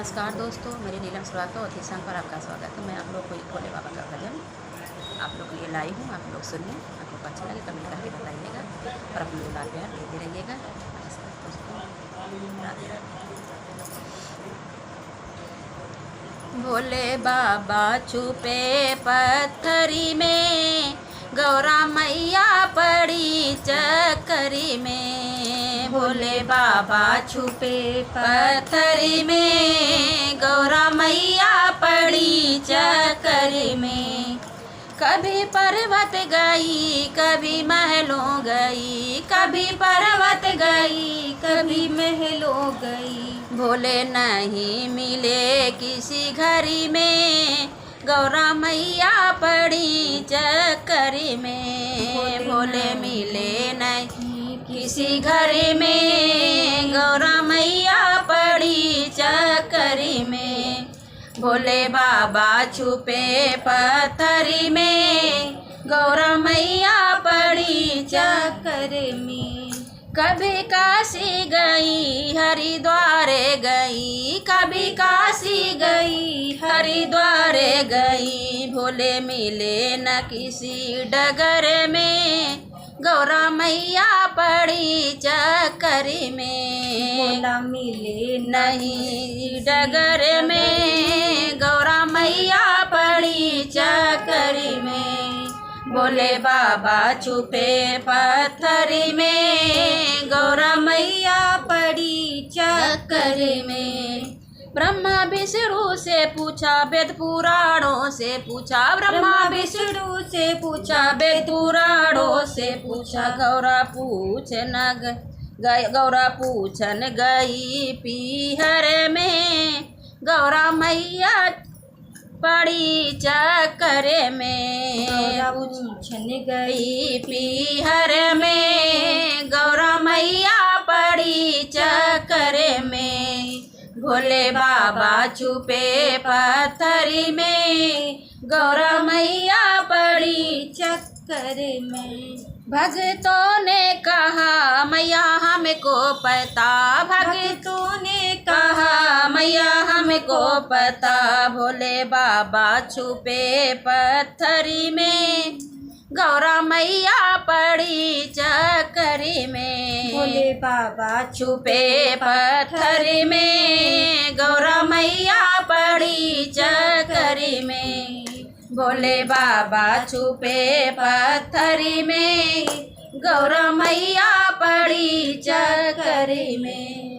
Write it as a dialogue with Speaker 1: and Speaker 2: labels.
Speaker 1: नमस्कार दोस्तों, मेरे नीलम स्वागत और संग पर आपका स्वागत है। मैं आप लोग को एक भोले बाबा का भजन आप लोग के लिए लाई हूँ। आप लोग सुनिए, आपको अच्छा लगे कमेंट करके बताइएगा और अपने दुलार प्यार देते रहिएगा। नमस्कार दोस्तों, राधे राधे। भोले बाबा छुपे पत्थरी में, गौरा मैया पड़ी चक्करी में। भोले बाबा छुपे पत्थरी में, गौरा मैया पड़ी चक्करी में। कभी पर्वत गई, कभी महलों गई, कभी पर्वत गई, कभी महलों गई। भोले नहीं मिले किसी घरी में, गौरा मैया पड़ी चक्करी में। भोले मिले नहीं किसी घरी में, गौरा मैया पड़ी चक्करी में। भोले बाबा छुपे पत्थरी में, गौरा मैया पड़ी चक्करी में। कभी काशी गई, हरिद्वार गई, कभी काशी गई, हरिद्वार गई। भोले मिले न किसी डगर में, गौरा मैया पड़ी चक्करी में।
Speaker 2: भोला मिले
Speaker 1: नहीं डगर में, गौरा मैया पड़ी चक्करी में। भोले बाबा छुपे पत्थरी में, गौरा मैया पड़ी चक्करी में। ब्रह्मा विष्णु से पूछा, वेद पुराणों से पूछा, ब्रह्मा विष्णु से पूछा, वेद पुराणों से पूछा। गौरा पूछन गई पीहर में, गौरा मैया पड़ी चक्कर में।
Speaker 2: गौरा पूछन
Speaker 1: गई पीहर में, गौरा मैया पड़ी चक्कर में। भोले बाबा छुपे पत्थरी में, गौरा मैया पड़ी चक्कर में। भक्तों ने कहा मैया हमको पता, भक्तों ने कहा मैया हमको पता। भोले बाबा छुपे पत्थरी में, गौरा मैया पड़ी चक्करी में।
Speaker 2: भोले बाबा
Speaker 1: छुपे पत्थरी में, गौरा मैया पड़ी चक्करी में। भोले बाबा छुपे पत्थरी में, गौरा मैया पड़ी चक्करी में।